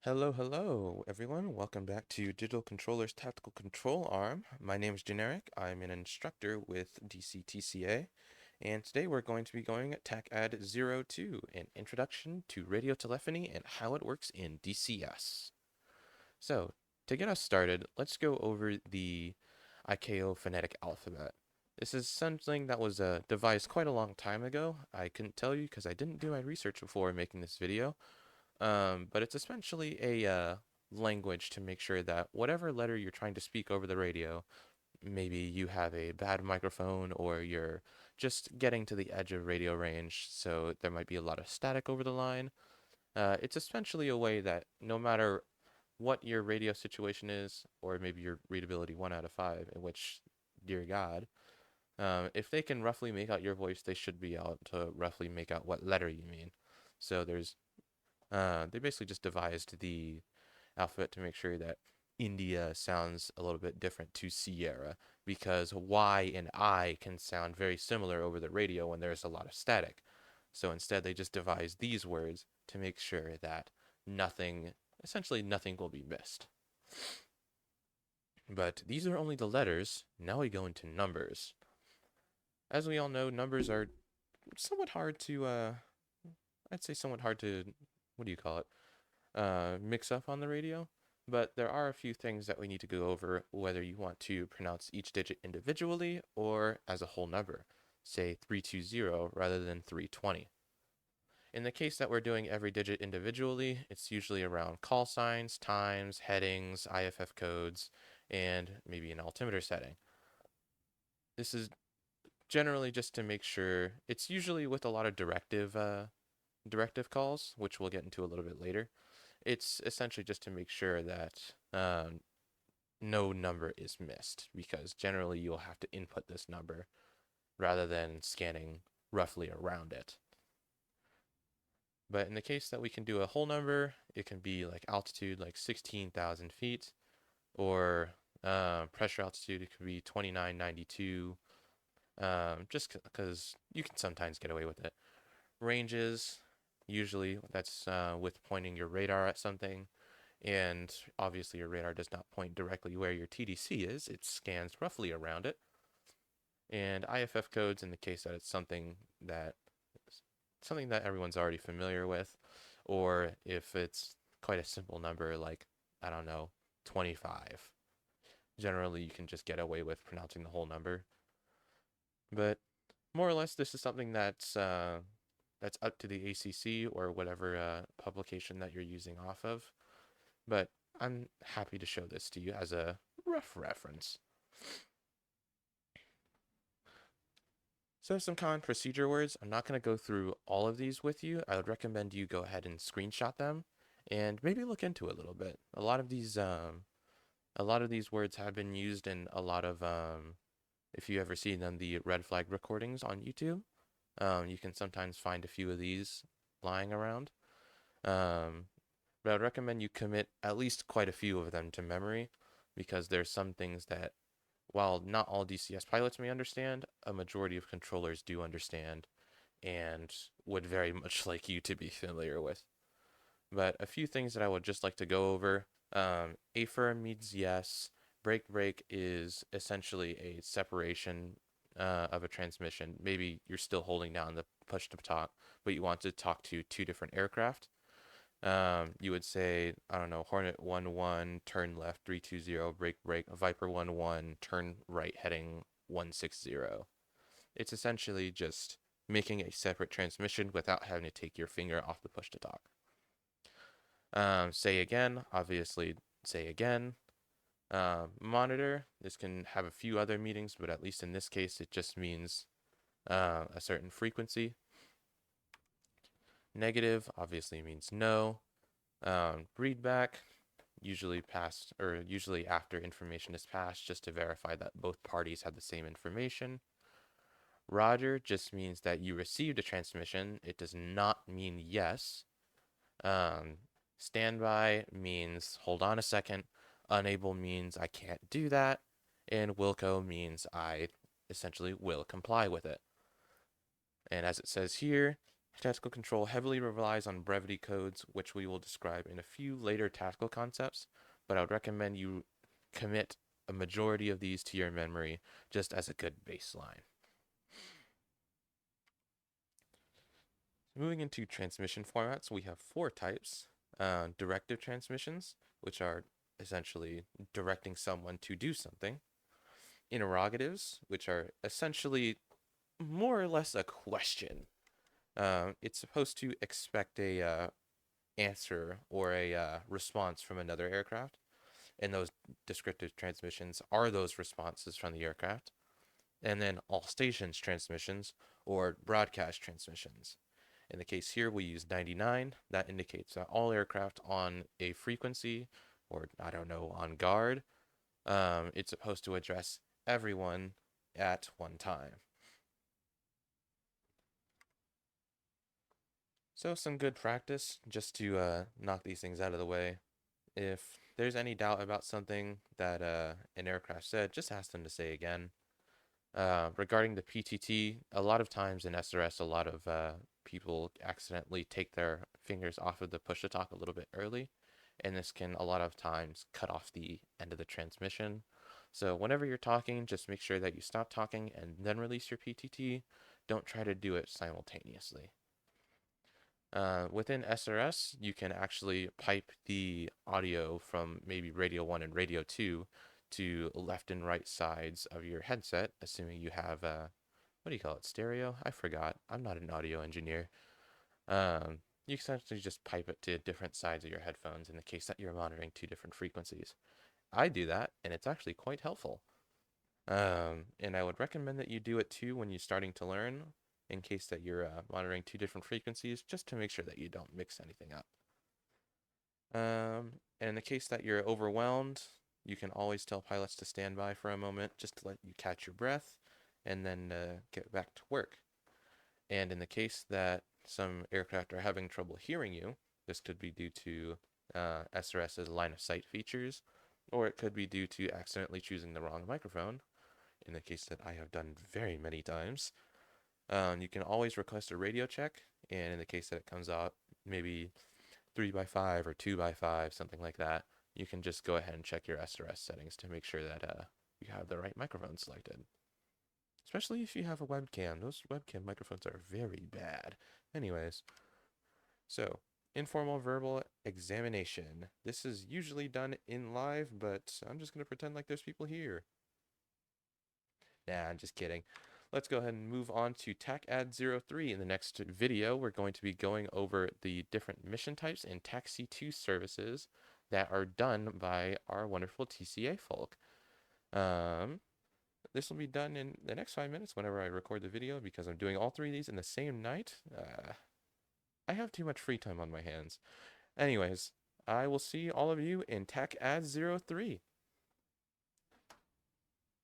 Hello, everyone. Welcome back to Digital Controller's Tactical Control Arm. My name is Generic. I'm an instructor with TCA, and today we're going to be going at TACAD-02, an introduction to radiotelephony and how it works in DCS. So, to get us started, let's go over the ICAO phonetic alphabet. This is something that was devised quite a long time ago. I couldn't tell you because I didn't do my research before making this video, but it's essentially a language to make sure that whatever letter you're trying to speak over the radio, maybe you have a bad microphone or you're just getting to the edge of radio range, so there might be a lot of static over the line. It's essentially a way that no matter what your radio situation is, or maybe your readability 1 out of 5, in which, dear God, if they can roughly make out your voice, they should be able to roughly make out what letter you mean. So they basically just devised the alphabet to make sure that India sounds a little bit different to Sierra because Y and I can sound very similar over the radio when there's a lot of static. So instead, they just devised these words to make sure that essentially nothing will be missed. But these are only the letters. Now we go into numbers. As we all know, numbers are somewhat hard to, I'd say somewhat hard to, what do you call it? Mix up on the radio, but there are a few things that we need to go over whether you want to pronounce each digit individually or as a whole number, say 320 rather than 320. In the case that we're doing every digit individually, it's usually around call signs, times, headings, IFF codes, and maybe an altimeter setting. This is generally just to make sure it's usually with a lot of directive calls, which we'll get into a little bit later. It's essentially just to make sure that no number is missed, because generally you'll have to input this number rather than scanning roughly around it. But in the case that we can do a whole number, it can be like altitude, like 16,000 feet, or pressure altitude, it could be 2992, just because you can sometimes get away with it. Ranges, usually that's with pointing your radar at something. And obviously your radar does not point directly where your TDC is, it scans roughly around it. And IFF codes in the case that it's something that everyone's already familiar with, or if it's quite a simple number like, I don't know, 25. Generally you can just get away with pronouncing the whole number. But more or less this is something that's up to the ACC or whatever publication that you're using off of. But I'm happy to show this to you as a rough reference. So some common procedure words. I'm not going to go through all of these with you. I would recommend you go ahead and screenshot them and maybe look into it a little bit. A lot of these words have been used in a lot of if you ever see them, the red flag recordings on YouTube. You can sometimes find a few of these lying around. Um, but I would recommend you commit at least quite a few of them to memory, because there's some things that, while not all DCS pilots may understand, a majority of controllers do understand and would very much like you to be familiar with. But a few things that I would just like to go over. Affirm means yes. Break break is essentially a separation of a transmission. Maybe you're still holding down the push to talk, but you want to talk to two different aircraft. You would say, I don't know, Hornet 1-1, turn left 320, break break, Viper 1-1, turn right heading 160. It's essentially just making a separate transmission without having to take your finger off the push to talk. Say again, obviously say again. Monitor, this can have a few other meanings, but at least in this case, it just means a certain frequency. Negative obviously means no. Read back, usually after information is passed, just to verify that both parties have the same information. Roger just means that you received a transmission. It does not mean yes. Standby means hold on a second. Unable means I can't do that. And Wilco means I essentially will comply with it. And as it says here, Tactical control heavily relies on brevity codes, which we will describe in a few later tactical concepts, but I would recommend you commit a majority of these to your memory just as a good baseline. Moving into transmission formats, we have four types. Directive transmissions, which are essentially directing someone to do something. Interrogatives, which are essentially more or less a question. It's supposed to expect a answer or a response from another aircraft, and those descriptive transmissions are those responses from the aircraft. And then all stations transmissions or broadcast transmissions. In the case here, we use 99. That indicates that all aircraft on a frequency, or I don't know, on guard, it's supposed to address everyone at one time. So some good practice just to knock these things out of the way. If there's any doubt about something that an aircraft said, just ask them to say again. Regarding the PTT, a lot of times in SRS, a lot of people accidentally take their fingers off of the push to talk a little bit early, and this can a lot of times cut off the end of the transmission. So whenever you're talking, just make sure that you stop talking and then release your PTT. Don't try to do it simultaneously. Within SRS, you can actually pipe the audio from maybe radio 1 and radio 2 to left and right sides of your headset, assuming you have what do you call it, stereo? I forgot. I'm not an audio engineer. You essentially just pipe it to different sides of your headphones in the case that you're monitoring two different frequencies. I do that, and it's actually quite helpful. And I would recommend that you do it too when you're starting to learn, in case that you're monitoring two different frequencies, just to make sure that you don't mix anything up. And in the case that you're overwhelmed, you can always tell pilots to stand by for a moment just to let you catch your breath and then get back to work. And in the case that some aircraft are having trouble hearing you, this could be due to SRS's line of sight features, or it could be due to accidentally choosing the wrong microphone, in the case that I have done very many times. You can always request a radio check, and in the case that it comes out maybe 3x5 or 2x5, something like that, you can just go ahead and check your SRS settings to make sure that you have the right microphone selected. Especially if you have a webcam. Those webcam microphones are very bad. Anyways, so informal verbal examination. This is usually done in live, but I'm just going to pretend like there's people here. Nah, I'm just kidding. Let's go ahead and move on to TACAD-03. In the next video, we're going to be going over the different mission types and TAC-C2 services that are done by our wonderful TCA folk. This will be done in the next 5 minutes whenever I record the video, because I'm doing all three of these in the same night. I have too much free time on my hands. Anyways, I will see all of you in TACAD-03.